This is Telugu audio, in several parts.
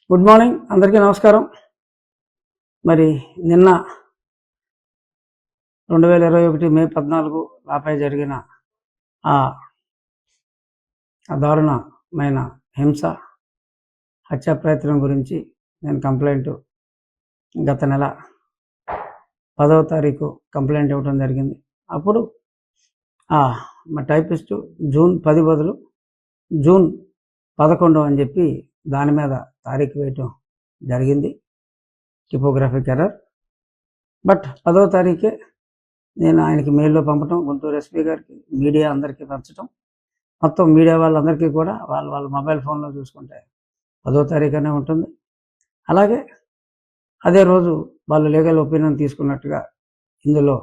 గుడ్ మార్నింగ్ అందరికీ నమస్కారం. మరి నిన్న 2021 మే 14 నాపై జరిగిన ఆ దారుణమైన హింస హత్యా ప్రయత్నం గురించి నేను కంప్లైంట్ గత నెల 10వ తారీఖు కంప్లైంట్ ఇవ్వడం జరిగింది. అప్పుడు మా టైపిస్టు జూన్ 10 బదులు జూన్ 11 అని చెప్పి దాని మీద తారీఖు వేయటం జరిగింది, టిపోగ్రాఫిక్ ఎర్రర్. బట్ 10వ తారీఖే నేను ఆయనకి మెయిల్లో పంపటం, గుంటూరు ఎస్పీ గారికి, మీడియా అందరికీ పంచడం, మొత్తం మీడియా వాళ్ళందరికీ కూడా వాళ్ళ మొబైల్ ఫోన్లో చూసుకుంటే 10వ తారీఖునే ఉంటుంది. అలాగే అదే రోజు వాళ్ళు లీగల్ ఒపీనియన్ తీసుకున్నట్టుగా ఇందులో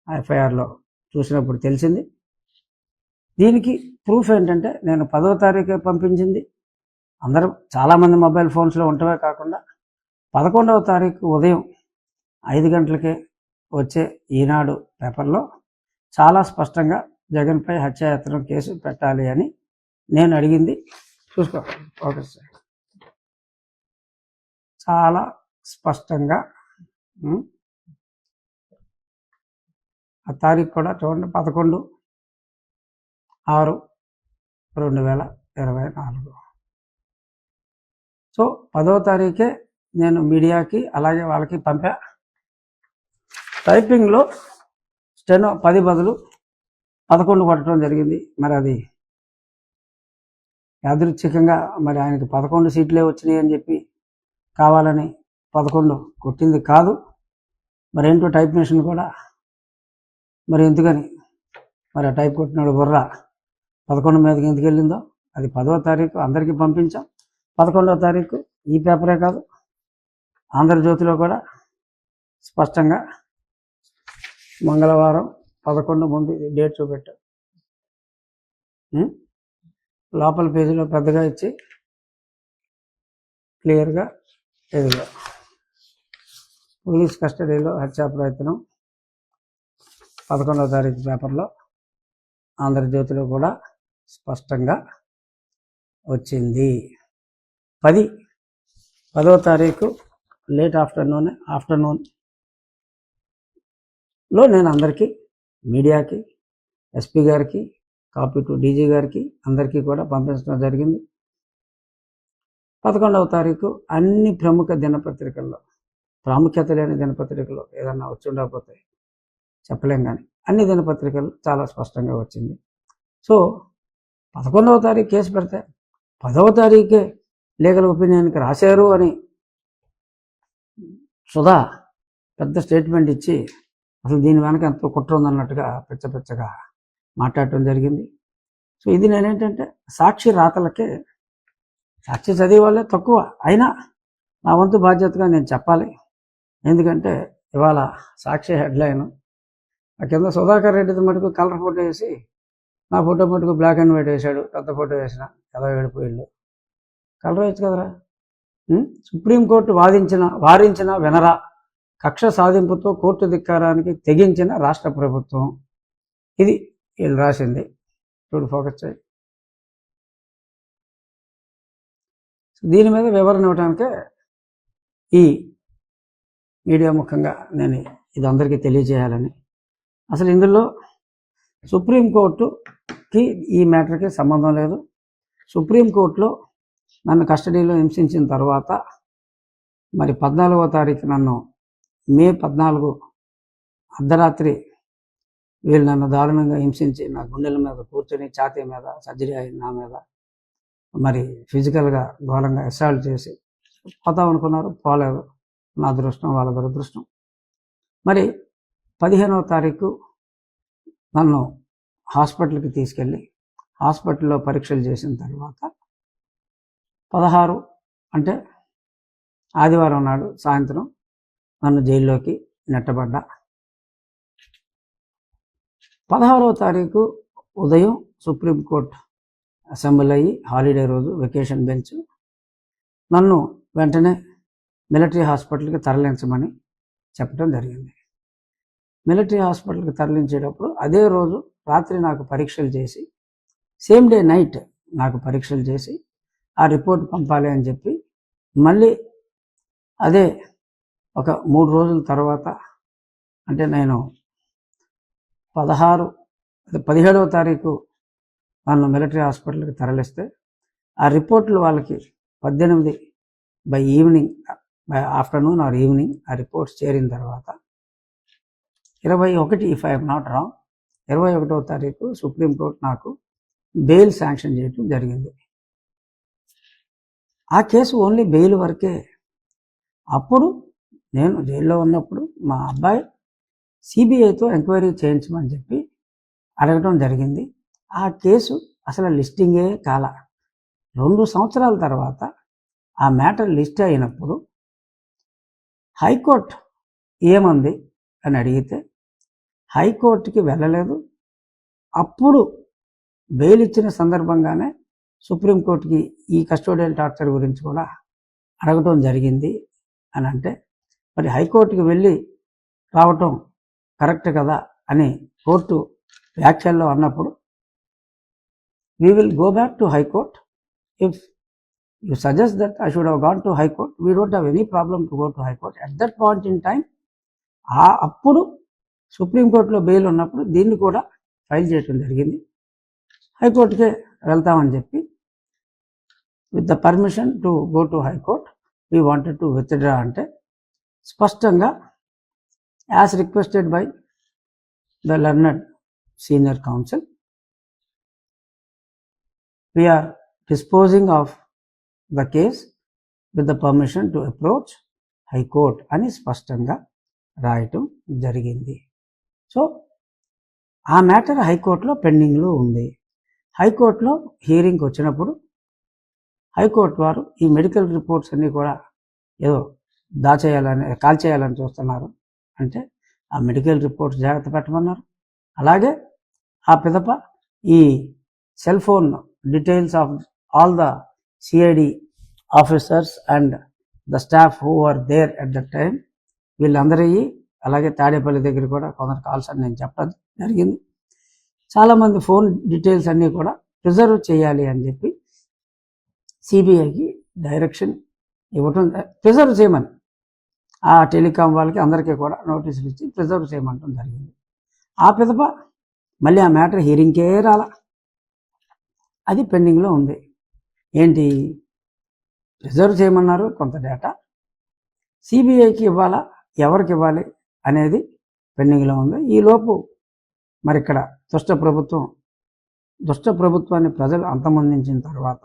ఎఫ్ఐఆర్లో చూసినప్పుడు తెలిసింది. దీనికి ప్రూఫ్ ఏంటంటే నేను 10వ తారీఖే పంపించింది అందరూ చాలామంది మొబైల్ ఫోన్స్లో ఉండటమే కాకుండా 11వ తారీఖు ఉదయం 5 గంటలకే వచ్చే ఈనాడు పేపర్లో చాలా స్పష్టంగా జగన్పై హత్యాయత్నం కేసు పెట్టాలి అని నేను అడిగింది. చూసుకో, ఓకే సార్, చాలా స్పష్టంగా ఆ తారీఖు కూడా చూడండి, 11/6/2024. సో 10వ తారీఖే నేను మీడియాకి అలాగే వాళ్ళకి పంపా. టైపింగ్లో స్టెనో 10 బదులు 11 కొట్టడం జరిగింది. మరి అది యాదృచ్ఛికంగా మరి ఆయనకి 11 సీట్లే వచ్చినాయి అని చెప్పి కావాలని 11 కొట్టింది కాదు. మరి ఏంటో టైప్ మిషన్ కూడా మరి ఎందుకని మరి ఆ టైప్ కొట్టినాడు బుర్ర 11 మీదకి ఎందుకు వెళ్ళిందో అది 10వ తారీఖు అందరికీ పంపించాం. 11వ తారీఖు ఈ పేపరే కాదు, ఆంధ్రజ్యోతిలో కూడా స్పష్టంగా మంగళవారం 11 ముందు డేట్ చూపెట్టాం. లోపల పేజీలో పెద్దగా ఇచ్చి క్లియర్గా ఎదుగా పోలీస్ కస్టడీలో హత్యా ప్రయత్నం 11వ తారీఖు పేపర్లో, ఆంధ్రజ్యోతిలో కూడా స్పష్టంగా వచ్చింది. 10వ తారీఖు లేట్ ఆఫ్టర్నూన్లో నేను అందరికీ, మీడియాకి, ఎస్పీ గారికి, కాపీ టు డీజీ గారికి అందరికీ కూడా పంపించడం జరిగింది. 11వ తారీఖు అన్ని ప్రముఖ దినపత్రికల్లో, ప్రాముఖ్యత లేని దినపత్రికల్లో ఏదన్నా వచ్చి ఉండకపోతే చెప్పలేం, కానీ అన్ని దినపత్రికలు చాలా స్పష్టంగా వచ్చింది. సో 11వ తారీఖు కేసు పెడితే 10వ తారీఖే లీగల్ ఒపీనియన్కి రాశారు అని సుధా పెద్ద స్టేట్మెంట్ ఇచ్చి అసలు దీని వెనక ఎంతో కుట్ర ఉందన్నట్టుగా పిచ్చగా మాట్లాడటం జరిగింది. సో ఇది నేనేంటంటే సాక్షి రాతలకే, సాక్షి చదివే వాళ్ళే తక్కువ, అయినా నా వంతు బాధ్యతగా నేను చెప్పాలి. ఎందుకంటే ఇవాళ సాక్షి హెడ్లైన్ ఆ కింద సుధాకర్ రెడ్డిది మటుకు కలర్ ఫోటో వేసి నా ఫోటో మటుకు బ్లాక్ అండ్ వైట్ వేశాడు, పెద్ద ఫోటో వేసిన ఎలా ఏడిపోయిళ్ళు, కలర్ వేయచ్చు కదరా. సుప్రీంకోర్టు వారించిన వినరా, కక్ష సాధింపుతో కోర్టు ధిక్కారానికి తెగించిన రాష్ట్ర ప్రభుత్వం, ఇది వీళ్ళు రాసింది. చూడు, ఫోకస్ చేయి. దీని మీద వివరణ ఇవ్వడానికే ఈ మీడియా ముఖంగా నేను ఇది అందరికీ తెలియజేయాలని. అసలు ఇందులో సుప్రీంకోర్టుకి ఈ మ్యాటర్కి సంబంధం లేదు. సుప్రీంకోర్టులో నన్ను కస్టడీలో హింసించిన తర్వాత మరి 14వ తారీఖు నన్ను మే 14 అర్ధరాత్రి వీళ్ళు నన్ను దారుణంగా హింసించి నా గుండెల మీద కూర్చొని ఛాతీ మీద సర్జరీ అయింది, నా మీద మరి ఫిజికల్గా ఘోరంగా అసాల్ట్ చేసి పోతాం అనుకున్నారు, పోలేదు. నా అదృష్టం వాళ్ళ దురదృష్టం. మరి 15వ తారీఖు నన్ను హాస్పిటల్కి తీసుకెళ్ళి హాస్పిటల్లో పరీక్షలు చేసిన తర్వాత 16 అంటే ఆదివారం నాడు సాయంత్రం నన్ను జైల్లోకి నెట్టబడ్డా. 16వ తారీఖు ఉదయం సుప్రీంకోర్టు అసెంబ్లీ అయ్యి హాలిడే రోజు వెకేషన్ బెంచ్ నన్ను వెంటనే మిలిటరీ హాస్పిటల్కి తరలించమని చెప్పడం జరిగింది. మిలిటరీ హాస్పిటల్కి తరలించేటప్పుడు అదే రోజు రాత్రి నాకు పరీక్షలు చేసి, సేమ్ డే నైట్ నాకు పరీక్షలు చేసి ఆ రిపోర్ట్ పంపాలి అని చెప్పి మళ్ళీ అదే ఒక 3 రోజుల తర్వాత, అంటే నేను 17వ తారీఖు నన్ను మిలిటరీ హాస్పిటల్కి తరలిస్తే ఆ రిపోర్ట్లు వాళ్ళకి 18 by evening, by afternoon or evening ఆ రిపోర్ట్స్ చేరిన తర్వాత 21, ఇఫ్ ఐఎమ్ నాట్ రాంగ్, 21వ తారీఖు సుప్రీంకోర్టు నాకు బెయిల్ శాంక్షన్ చేయడం జరిగింది. ఆ కేసు ఓన్లీ బెయిల్ వరకే. అప్పుడు నేను జైల్లో ఉన్నప్పుడు మా అబ్బాయి సిబిఐతో ఎంక్వైరీ చేయించమని చెప్పి అడగటం జరిగింది. ఆ కేసు అసలు లిస్టింగే కాల. 2 సంవత్సరాల తర్వాత ఆ మ్యాటర్ లిస్ట్ అయినప్పుడు హైకోర్టు ఏమంది అని అడిగితే హైకోర్టుకి వెళ్ళలేదు. అప్పుడు బెయిల్ ఇచ్చిన సందర్భంగానే సుప్రీంకోర్టుకి ఈ కస్టోడియల్ టార్చర్ గురించి కూడా అడగటం జరిగింది అని అంటే, మరి హైకోర్టుకి వెళ్ళి రావటం కరెక్ట్ కదా అని కోర్టు వ్యాఖ్యల్లో అన్నప్పుడు, we will go back to High Court. If you suggest that I should have gone to High Court, we don't have any problem to go to High Court. At that point in time, అప్పుడు సుప్రీంకోర్టులో బెయిల్ ఉన్నప్పుడు దీన్ని కూడా ఫైల్ చేయడం జరిగింది. హైకోర్టుకే వెళ్తామని చెప్పి, with the permission to go to high court we wanted to withdraw అంటే, స్పష్టంగా as requested by the learned senior council, we are disposing of the case with the permission to approach High Court అని స్పష్టంగా రాయటం జరిగింది. సో ఆ మ్యాటర్ హైకోర్టులో పెండింగ్లో ఉంది. హైకోర్టులో హియరింగ్కి వచ్చినప్పుడు హైకోర్టు వారు ఈ మెడికల్ రిపోర్ట్స్ అన్నీ కూడా ఏదో కాల్చేయాలని చూస్తున్నారు అంటే, ఆ మెడికల్ రిపోర్ట్స్ జాగ్రత్త పెట్టమన్నారు. అలాగే ఆ పిదప ఈ cell phone details of all the CID officers and the staff who were there at that time, వీళ్ళందరికీ, అలాగే తాడేపల్లి దగ్గర కూడా కొందరు కాల్స్ అని నేను చెప్పడం జరిగింది. చాలామంది ఫోన్ డీటెయిల్స్ అన్నీ కూడా ప్రిజర్వ్ చేయాలి అని చెప్పి సిబిఐకి డైరెక్షన్ ఇవ్వటం, ప్రిజర్వ్ చేయమని ఆ టెలికాం వాళ్ళకి అందరికీ కూడా నోటీసులు ఇచ్చి ప్రిజర్వ్ చేయమంటం జరిగింది. ఆ పిదప మళ్ళీ ఆ మ్యాటర్ హియరింగ్కే రాలా, అది పెండింగ్లో ఉంది. ఏంటి, రిజర్వ్ చేయమన్నారు కొంత డేటా, సిబిఐకి ఇవ్వాలా, ఎవరికి ఇవ్వాలి అనేది పెండింగ్లో ఉంది. ఈలోపు మరి ఇక్కడ దుష్ట ప్రభుత్వాన్ని ప్రజలు అంతమొందించిన తర్వాత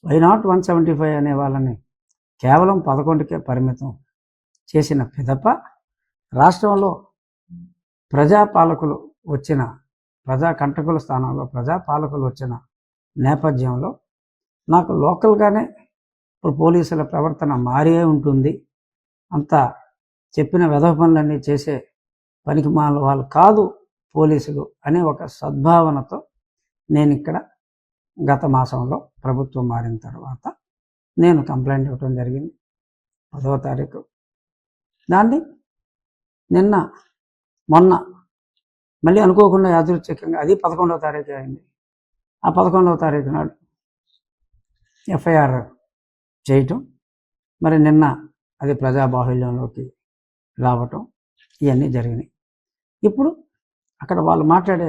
వైనాట్ 175 అనే వాళ్ళని కేవలం 11కే పరిమితం చేసిన పిదప, రాష్ట్రంలో ప్రజాకంటకుల స్థానంలో ప్రజాపాలకులు వచ్చిన నేపథ్యంలో నాకు లోకల్గానే ఇప్పుడు పోలీసుల ప్రవర్తన మారే ఉంటుంది, అంతా చెప్పిన వెధవ పనులన్నీ చేసే పనికి మాల వాళ్ళు కాదు పోలీసులు అనే ఒక సద్భావనతో నేను ఇక్కడ గత మాసంలో ప్రభుత్వం మారిన తర్వాత నేను కంప్లైంట్ ఇవ్వడం జరిగింది 10వ తారీఖు. దాన్ని మొన్న మళ్ళీ అనుకోకుండా యాదృచ్ఛికంగా అది 11వ తారీఖు అయింది. ఆ 11వ తారీఖు నాడు ఎఫ్ఐఆర్ చేయటం, మరి నిన్న అది ప్రజాబాహుల్యంలోకి రావటం, ఇవన్నీ జరిగినాయి. ఇప్పుడు అక్కడ వాళ్ళు మాట్లాడే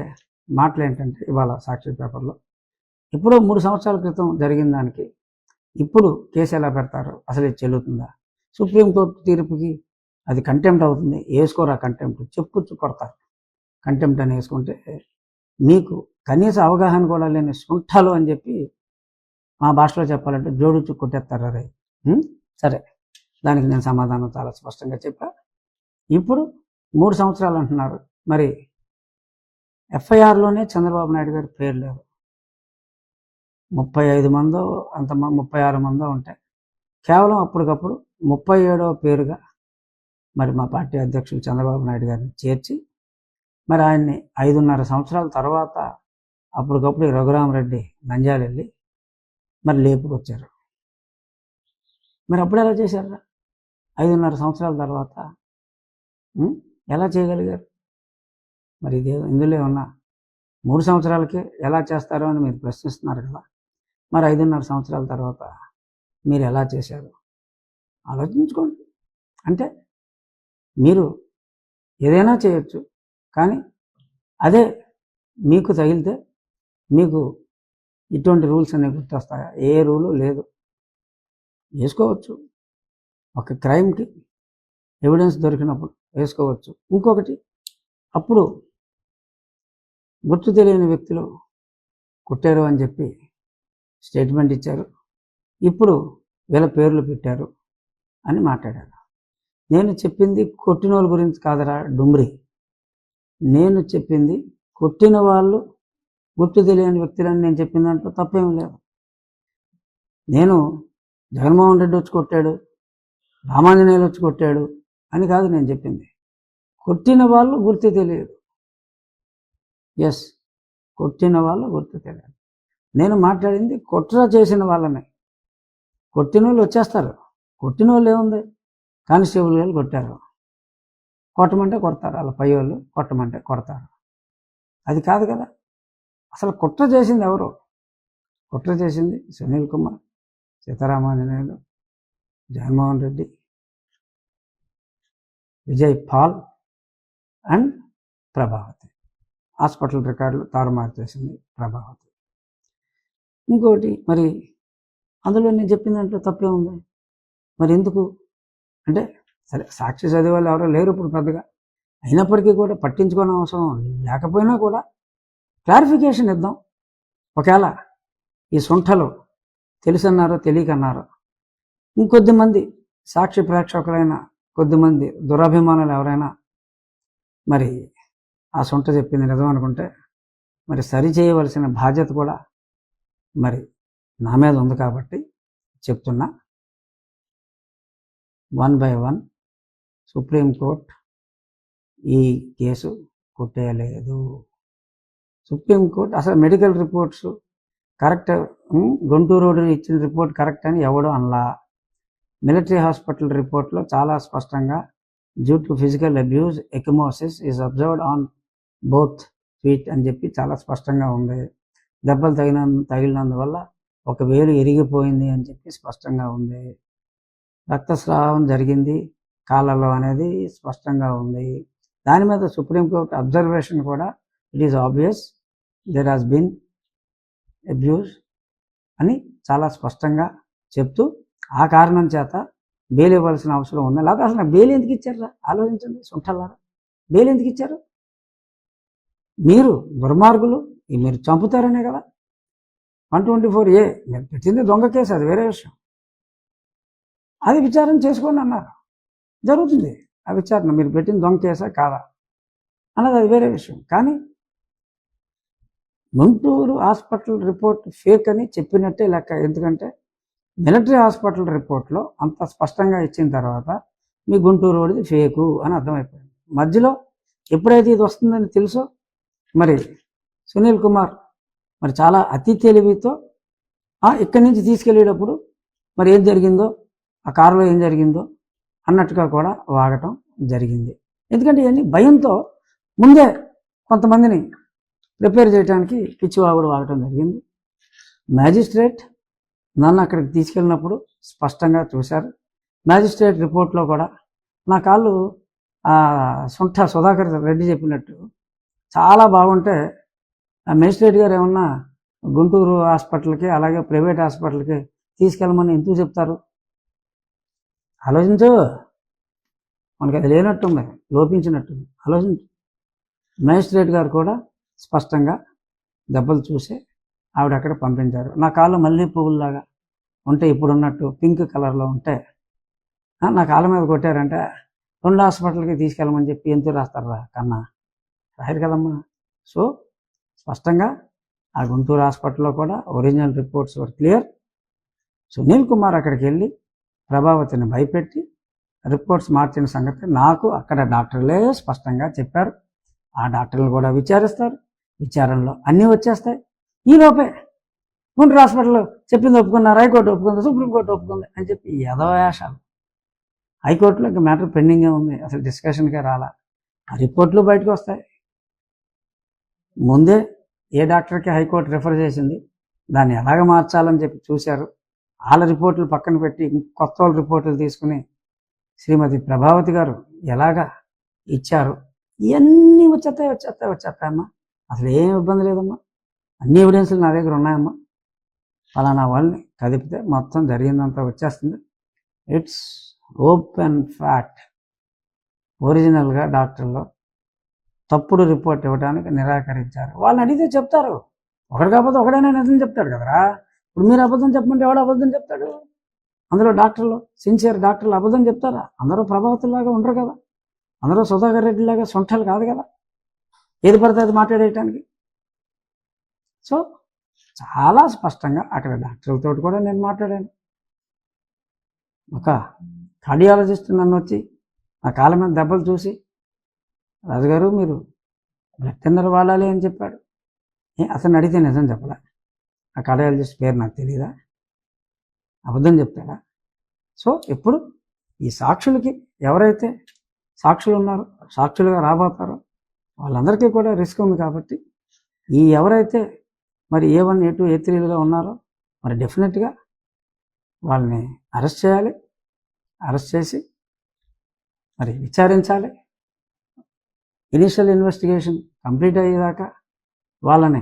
మాటలు ఏంటంటే, ఇవాళ సాక్షి పేపర్లో ఇప్పుడు 3 సంవత్సరాల క్రితం జరిగిన దానికి ఇప్పుడు కేసు ఎలా పెడతారు, అసలు ఇది చెల్లుతుందా, సుప్రీంకోర్టు తీర్పుకి అది కంటెంప్ట్ అవుతుంది, వేసుకోరా కంటెంప్ట్, చెప్పుచ్చు కొడతారు. కంటెంప్ట్ అని వేసుకుంటే మీకు కనీస అవగాహన కూడా లేని సుంఠాలు అని చెప్పి మా భాషలో చెప్పాలంటే జోడుచు కొట్టేస్తారు. అరే సరే, దానికి నేను సమాధానం చాలా స్పష్టంగా చెప్పా. ఇప్పుడు 3 సంవత్సరాలు అంటున్నారు, మరి ఎఫ్ఐఆర్లోనే చంద్రబాబు నాయుడు గారి పేరు లేవు. 35 మందో 36 మందో ఉంటాయి. కేవలం అప్పటికప్పుడు 37వ పేరుగా మరి మా పార్టీ అధ్యక్షులు చంద్రబాబు నాయుడు గారిని చేర్చి, మరి ఆయన్ని 5.5 సంవత్సరాల తర్వాత అప్పటికప్పుడు రఘురామరెడ్డి నంద్యాల వెళ్ళి మరి లేపుకొచ్చారు. మరి అప్పుడు ఎలా చేశారు? 5.5 సంవత్సరాల తర్వాత ఎలా చేయగలిగారు? మరి ఇందులో ఉన్న 3 సంవత్సరాలకే ఎలా చేస్తారో అని మీరు ప్రశ్నిస్తున్నారు కదా. మరి 5.5 సంవత్సరాల తర్వాత మీరు ఎలా చేశారు? ఆలోచించుకోండి. అంటే మీరు ఏదైనా చేయొచ్చు, కానీ అదే మీకు తగిలితే మీకు ఇటువంటి రూల్స్ అనేవి గుర్తొస్తాయా? ఏ రూలు లేదు. వేసుకోవచ్చు, ఒక క్రైమ్కి ఎవిడెన్స్ దొరికినప్పుడు వేసుకోవచ్చు. ఇంకొకటి, అప్పుడు గుర్తు తెలియని వ్యక్తులు కొట్టారు అని చెప్పి స్టేట్మెంట్ ఇచ్చారు, ఇప్పుడు వీళ్ళ పేర్లు పెట్టారు అని మాట్లాడారు. నేను చెప్పింది కొట్టిన వాళ్ళ గురించి కాదరా డుమ్రి, నేను చెప్పింది కొట్టిన వాళ్ళు గుర్తు తెలియని వ్యక్తులని నేను చెప్పిన దాంట్లో తప్పేమీ లేదు. నేను జగన్మోహన్ రెడ్డి వచ్చి కొట్టాడు, రామాంజనేయులు వచ్చి కొట్టాడు అని కాదు నేను చెప్పింది. కొట్టిన వాళ్ళు గుర్తు తెలియదు. ఎస్, కొట్టిన వాళ్ళు గుర్తు తెలియదు. నేను మాట్లాడింది కుట్ర చేసిన వాళ్ళని. కొట్టిన వాళ్ళు వచ్చేస్తారు. కొట్టిన వాళ్ళు ఏముంది, కానిస్టేబుల్ వాళ్ళు కొట్టారు, కొట్టమంటే కొడతారు, వాళ్ళ పై వాళ్ళు కొట్టమంటే కొడతారు. అది కాదు కదా. అసలు కుట్ర చేసింది ఎవరు? కుట్ర చేసింది సునీల్ కుమార్, సీతారామాంజనేయులు, జగన్మోహన్ రెడ్డి, విజయ్ పాల్ అండ్ ప్రభావతి. హాస్పిటల్ రికార్డులు తారుమారు చేసింది ప్రభావతి. ఇంకోటి, మరి అందులో నేను చెప్పిన దాంట్లో తప్పే ఉంది. మరి ఎందుకు అంటే, సరే సాక్షి చదివే వాళ్ళు ఎవరో లేరు ఇప్పుడు పెద్దగా, అయినప్పటికీ కూడా పట్టించుకోని అవసరం లేకపోయినా కూడా క్లారిఫికేషన్ ఇద్దాం. ఒకవేళ ఈ సొంఠలు తెలుసన్నారో తెలియకన్నారో, ఇంకొద్ది మంది సాక్షి ప్రేక్షకులైన కొద్దిమంది దురభిమానులు ఎవరైనా మరి ఆ సొంట చెప్పింది నిజం అనుకుంటే, మరి సరి చేయవలసిన బాధ్యత కూడా మరి నా మీద ఉంది. కాబట్టి చెప్తున్నా, 1 by 1 సుప్రీంకోర్టు ఈ కేసు కొట్టేయలేదు. సుప్రీంకోర్టు అసలు medical reports correct, Guntur road ఇచ్చిన రిపోర్ట్ కరెక్ట్ అని ఎవడో అనలా. మిలిటరీ హాస్పిటల్ రిపోర్ట్లో చాలా స్పష్టంగా due to physical abuse ecchymosis is observed on both feet అని చెప్పి చాలా స్పష్టంగా ఉంది. దెబ్బలు తగిలినందువల్ల ఒక వేలు ఎరిగిపోయింది అని చెప్పి స్పష్టంగా ఉంది. రక్తస్రావం జరిగింది కాళ్ళలో అనేది స్పష్టంగా ఉంది. దాని మీద సుప్రీంకోర్టు అబ్జర్వేషన్ కూడా, it is obvious there has been abuse అని చాలా స్పష్టంగా చెప్తూ, ఆ కారణం చేత బెయిల్ ఇవ్వాల్సిన అవసరం ఉంది. లేదా అసలు బెయిల్ ఎందుకు ఇచ్చారా? ఆలోచించండి సొంటలారా, బెయిల్ ఎందుకు ఇచ్చారు? మీరు దుర్మార్గులు, మీరు చంపుతారనే కదా. 124A మీరు పెట్టింది దొంగ కేసు, అది వేరే విషయం. అది విచారణ చేసుకోండి అన్నారు, జరుగుతుంది ఆ విచారణ. మీరు పెట్టిన దొంగ కేసా కాదా అన్నది అది వేరే విషయం. కానీ గుంటూరు హాస్పిటల్ రిపోర్ట్ ఫేక్ అని చెప్పినట్టే లెక్క. ఎందుకంటే మిలిటరీ హాస్పిటల్ రిపోర్ట్లో అంత స్పష్టంగా ఇచ్చిన తర్వాత మీ గుంటూరు రోడ్ది ఫేకు అని అర్థమైపోయింది. మధ్యలో ఎప్పుడైతే ఇది వస్తుందని తెలుసో, మరి సునీల్ కుమార్ మరి చాలా అతి తెలివితో ఇక్కడి నుంచి తీసుకెళ్ళేటప్పుడు మరి ఏం జరిగిందో, ఆ కారులో ఏం జరిగిందో అన్నట్టుగా కూడా వాగటం జరిగింది. ఎందుకంటే ఇవన్నీ భయంతో ముందే కొంతమందిని ప్రిపేర్ చేయడానికి పిచ్చివాగుడు వాగటం జరిగింది. మ్యాజిస్ట్రేట్ నన్ను అక్కడికి తీసుకెళ్ళినప్పుడు స్పష్టంగా చూశారు. మ్యాజిస్ట్రేట్ రిపోర్ట్లో కూడా నా కాళ్ళు సొంట సుధాకర్ రెడ్డి చెప్పినట్టు చాలా బాగుంటే ఆ మేజిస్ట్రేట్ గారు ఏమన్నా గుంటూరు హాస్పిటల్కి అలాగే ప్రైవేట్ హాస్పిటల్కి తీసుకెళ్ళమని ఎందుకు చెప్తారు? ఆలోచించు, మనకి అది లేనట్టుంది, లోపించినట్టుంది. ఆలోచించు. మేజిస్ట్రేట్ గారు కూడా స్పష్టంగా దెబ్బలు చూసి ఆవిడ అక్కడ పంపించారు. నా కాళ్ళు మల్లె పువ్వుల్లాగా ఉంటే, ఇప్పుడున్నట్టు పింక్ కలర్లో ఉంటే నా కాళ్ళ మీద కొట్టారంటే 2 హాస్పిటల్కి తీసుకెళ్ళమని చెప్పి ఎందుకు రాస్తారా కన్నా? రాయరు కదమ్మా. సో స్పష్టంగా ఆ గుంటూరు హాస్పిటల్లో కూడా ఒరిజినల్ రిపోర్ట్స్ వర్ క్లియర్. సునీల్ కుమార్ అక్కడికి వెళ్ళి ప్రభావతిని భయపెట్టి రిపోర్ట్స్ మార్చిన సంగతి నాకు అక్కడ డాక్టర్లే స్పష్టంగా చెప్పారు. ఆ డాక్టర్లు కూడా విచారిస్తారు, విచారణలో అన్నీ వచ్చేస్తాయి. ఈలోపే గుంటూరు హాస్పిటల్లో చెప్పింది ఒప్పుకున్నారు, హైకోర్టు ఒప్పుకుంది, సుప్రీంకోర్టు ఒప్పుకుంది అని చెప్పి యథవేషాలు. హైకోర్టులో ఇంకా మ్యాటర్ పెండింగే ఉంది, అసలు డిస్కషన్కే రాలా. ఆ రిపోర్ట్లు బయటకు వస్తాయి. ముందే ఏ డాక్టర్కి హైకోర్టు రిఫర్ చేసింది, దాన్ని ఎలాగ మార్చాలని చెప్పి చూశారు. వాళ్ళ రిపోర్టులు పక్కన పెట్టి కొత్త వాళ్ళ రిపోర్టులు తీసుకుని శ్రీమతి ప్రభావతి గారు ఎలాగా ఇచ్చారు, ఇవన్నీ వచ్చేస్తాయమ్మా. అసలు ఏం ఇబ్బంది లేదమ్మా, అన్ని ఎవిడెన్స్లు నా దగ్గర ఉన్నాయమ్మా. ఫలానా వాళ్ళని కదిపితే మొత్తం జరిగిందంతా వచ్చేస్తుంది. It's open fact. ఒరిజినల్గా డాక్టర్లు తప్పుడు రిపోర్ట్ ఇవ్వడానికి నిరాకరించారు. వాళ్ళని అడిగితే చెప్తారు. ఒకటి కాకపోతే ఒకడైనా నిజం చెప్తాడు కదరా. ఇప్పుడు మీరు అబద్ధం చెప్పమంటే ఎవడు అబద్ధం చెప్తాడు? అందులో డాక్టర్లు, సిన్సియర్ డాక్టర్లు అబద్ధం చెప్తారా? అందరూ ప్రభావితులాగా ఉండరు కదా, అందరూ సుధాకర్ రెడ్డి లాగా సొంటలు కాదు కదా ఏది పడితే అది మాట్లాడేయటానికి. సో చాలా స్పష్టంగా అక్కడ డాక్టర్లతో కూడా నేను మాట్లాడాను. ఒక కార్డియాలజిస్ట్ నన్ను వచ్చి నా కాళ్ళ మీద దెబ్బలు చూసి, రాజుగారు మీరు బ్లడ్ థిన్నర్ వాడాలి అని చెప్పాడు. అతను అడిగితే నిజం చెప్పలే. ఆ కార్డియాలజిస్ట్ పేరు నాకు తెలియదా? అబద్ధం చెప్తాడా? సో ఇప్పుడు ఈ సాక్షులకి ఎవరైతే సాక్షులు ఉన్నారో, సాక్షులుగా రాబోతారో వాళ్ళందరికీ కూడా రిస్క్ ఉంది. కాబట్టి ఈ ఎవరైతే మరి A1, A2, A3లుగా ఉన్నారో మరి డెఫినెట్గా వాళ్ళని అరెస్ట్ చేయాలి. అరెస్ట్ చేసి మరి విచారించాలి. ఇనిషియల్ ఇన్వెస్టిగేషన్ కంప్లీట్ అయ్యేదాకా వాళ్ళని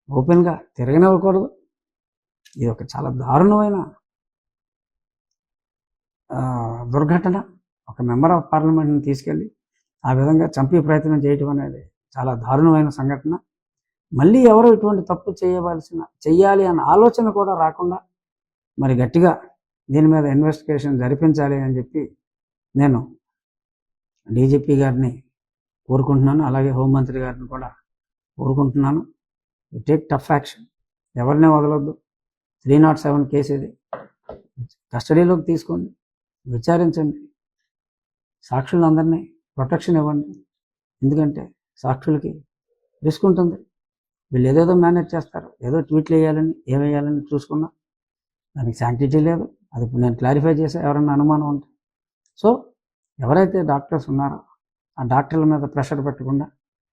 ఓపెన్గా తిరగనివ్వకూడదు. ఇది ఒక చాలా దారుణమైన దుర్ఘటన. ఒక మెంబర్ ఆఫ్ పార్లమెంట్ని తీసుకెళ్ళి ఆ విధంగా చంపే ప్రయత్నం చేయటం అనేది చాలా దారుణమైన సంఘటన. మళ్ళీ ఎవరో ఇటువంటి తప్పు చెయ్యాలి అన్న ఆలోచన కూడా రాకుండా మరి గట్టిగా దీని మీద ఇన్వెస్టిగేషన్ జరిపించాలి అని చెప్పి నేను డీజీపీ గారిని కోరుకుంటున్నాను. అలాగే హోంమంత్రి గారిని కూడా కోరుకుంటున్నాను. టేక్ టఫ్ యాక్షన్, ఎవరినే వదలొద్దు. 307 కేసు ఇది, కస్టడీలోకి తీసుకోండి, విచారించండి, సాక్షులందరినీ ప్రొటెక్షన్ ఇవ్వండి. ఎందుకంటే సాక్షులకి రిస్క్ ఉంటుంది. వీళ్ళు ఏదేదో మేనేజ్ చేస్తారు, ఏదో ట్వీట్లు వేయాలని ఏమేయాలని చూసుకున్నా దానికి శాంక్టిటీ లేదు. అది నేను క్లారిఫై చేసా ఎవరన్నా అనుమానం ఉంటే. సో ఎవరైతే డాక్టర్స్ ఉన్నారో ఆ డాక్టర్ల మీద ప్రెషర్ పెట్టకుండా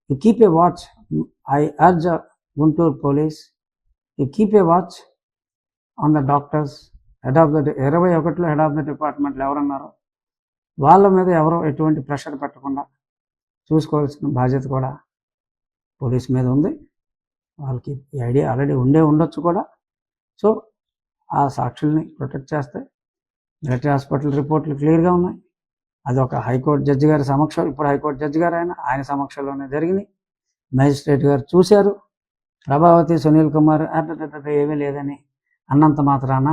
you keep a watch. I urge Guntur police, you keep a watch on the doctors. Head of the 21లో హెడ్ ఆఫ్ ద డిపార్ట్మెంట్లో ఎవరున్నారో వాళ్ళ మీద ఎవరో ఎటువంటి ప్రెషర్ పెట్టకుండా చూసుకోవాల్సిన బాధ్యత కూడా పోలీస్ మీద ఉంది. వాళ్ళకి ఈ ఐడియా ఆల్రెడీ ఉండొచ్చు కూడా. సో ఆ సాక్షుల్ని ప్రొటెక్ట్ చేస్తే మిలిటరీ హాస్పిటల్ రిపోర్ట్లు క్లియర్గా ఉన్నాయి. అది ఒక హైకోర్టు జడ్జి గారి సమక్షం, ఇప్పుడు హైకోర్టు జడ్జి గారు ఆయన సమక్షంలోనే జరిగినాయి. మేజిస్ట్రేట్ గారు చూశారు. ప్రభావతి, సునీల్ కుమార్ ఏమీ లేదని అన్నంత మాత్రాన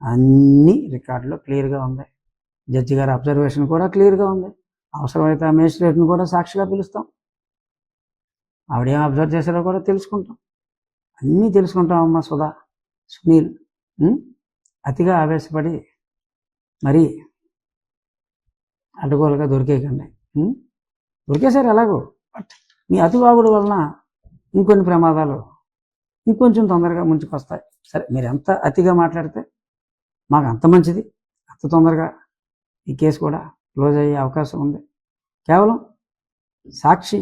అన్ని రికార్డులో క్లియర్గా ఉంది. జడ్జి గారి అబ్జర్వేషన్ కూడా క్లియర్గా ఉంది. అవసరమైతే ఆ మేజిస్ట్రేట్ని కూడా సాక్షిగా పిలుస్తాం. ఆవిడేం అబ్జర్వ్ చేశారో కూడా తెలుసుకుంటాం. అన్నీ తెలుసుకుంటాం. అమ్మ సుధా, సునీల్ అతిగా ఆవేశపడి మరీ అడ్డగోలుగా దొరికేయకండి. దొరికేసారు ఎలాగో, బట్ మీ అతివాగుడు వలన ఇంకొన్ని ప్రమాదాలు ఇంకొంచెం తొందరగా ముంచుకొస్తాయి. సరే, మీరు ఎంత అతిగా మాట్లాడితే మాకు అంత మంచిది. అంత తొందరగా ఈ కేసు కూడా క్లోజ్ అయ్యే అవకాశం ఉంది. కేవలం సాక్షి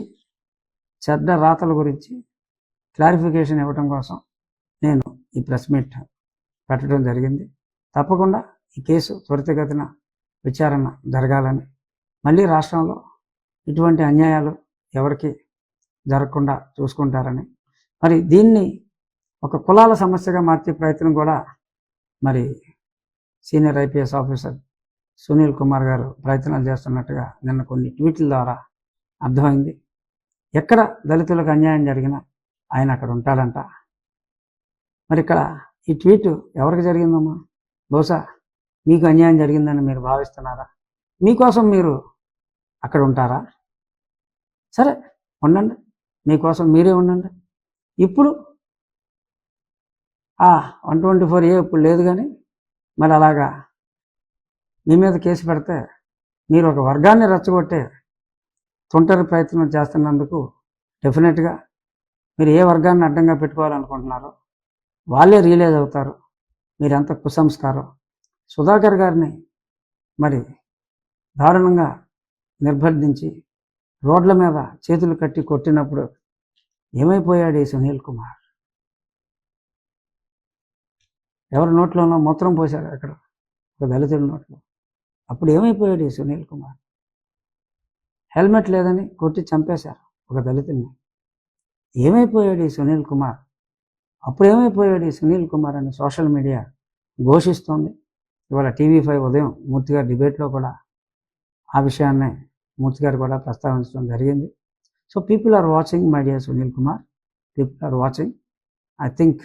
చెడ్డ రాతల గురించి క్లారిఫికేషన్ ఇవ్వడం కోసం నేను ఈ ప్రెస్ మీట్ పెట్టడం జరిగింది. తప్పకుండా ఈ కేసు త్వరితగతిన విచారణ జరగాలని, మళ్ళీ రాష్ట్రంలో ఇటువంటి అన్యాయాలు ఎవరికి జరగకుండా చూసుకుంటారని, మరి దీన్ని ఒక కులాల సమస్యగా మార్చే ప్రయత్నం కూడా మరి senior IPS officer Sunil Kumar గారు ప్రయత్నాలు చేస్తున్నట్టుగా నిన్న కొన్ని ట్వీట్ల ద్వారా అర్థమైంది. ఎక్కడ దళితులకు అన్యాయం జరిగినా ఆయన అక్కడ ఉంటాడంట. మరి ఇక్కడ ఈ ట్వీట్ ఎవరికి జరిగిందమ్మా? బహుశా మీకు అన్యాయం జరిగిందని మీరు భావిస్తున్నారా? మీకోసం మీరు అక్కడ ఉంటారా? సరే, ఉండండి, మీకోసం మీరే ఉండండి. ఇప్పుడు 124A ఇప్పుడు లేదు, కానీ మరి అలాగా మీ మీద కేసు పెడితే మీరు ఒక వర్గాన్ని రెచ్చగొట్టే తుంటరి ప్రయత్నం చేస్తున్నందుకు డెఫినెట్గా మీరు ఏ వర్గాన్ని అడ్డంగా పెట్టుకోవాలనుకుంటున్నారో వాళ్ళే రియలైజ్ అవుతారు మీరెంత కుసంస్కారం. సుధాకర్ గారిని మరి దారుణంగా నిర్బంధించి రోడ్ల మీద చేతులు కట్టి కొట్టినప్పుడు ఏమైపోయాడు ఈ సునీల్ కుమార్? ఎవరి నోట్లోనో మూత్రం పోశారు అక్కడ, ఒక దళితుడి నోట్లో. అప్పుడు ఏమైపోయాడు ఈ సునీల్ కుమార్? హెల్మెట్ లేదని కొట్టి చంపేశారు ఒక దళితుడిని. ఏమైపోయాడు ఈ సునీల్ కుమార్? అప్పుడు ఏమైపోయాడు ఈ సునీల్ కుమార్ అని సోషల్ మీడియా ఘోషిస్తోంది. ఇవాళ టీవీ5 ఉదయం మూర్తి గారి డిబేట్లో కూడా ఆ విషయాన్నే మూర్తి గారు కూడా ప్రస్తావించడం జరిగింది. So people are watching, my dear Sunil Kumar, people are watching. I think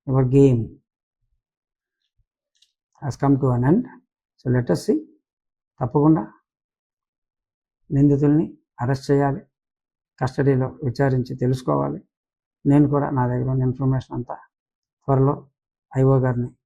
your game has come to an end. So let us see. తప్పకుండా నిందితుల్ని అరెస్ట్ చేయాలి, కస్టడీలో విచారించి తెలుసుకోవాలి. నేను కూడా నా దగ్గర ఉన్న ఇన్ఫర్మేషన్ అంతా త్వరలో ఐఓ గారిని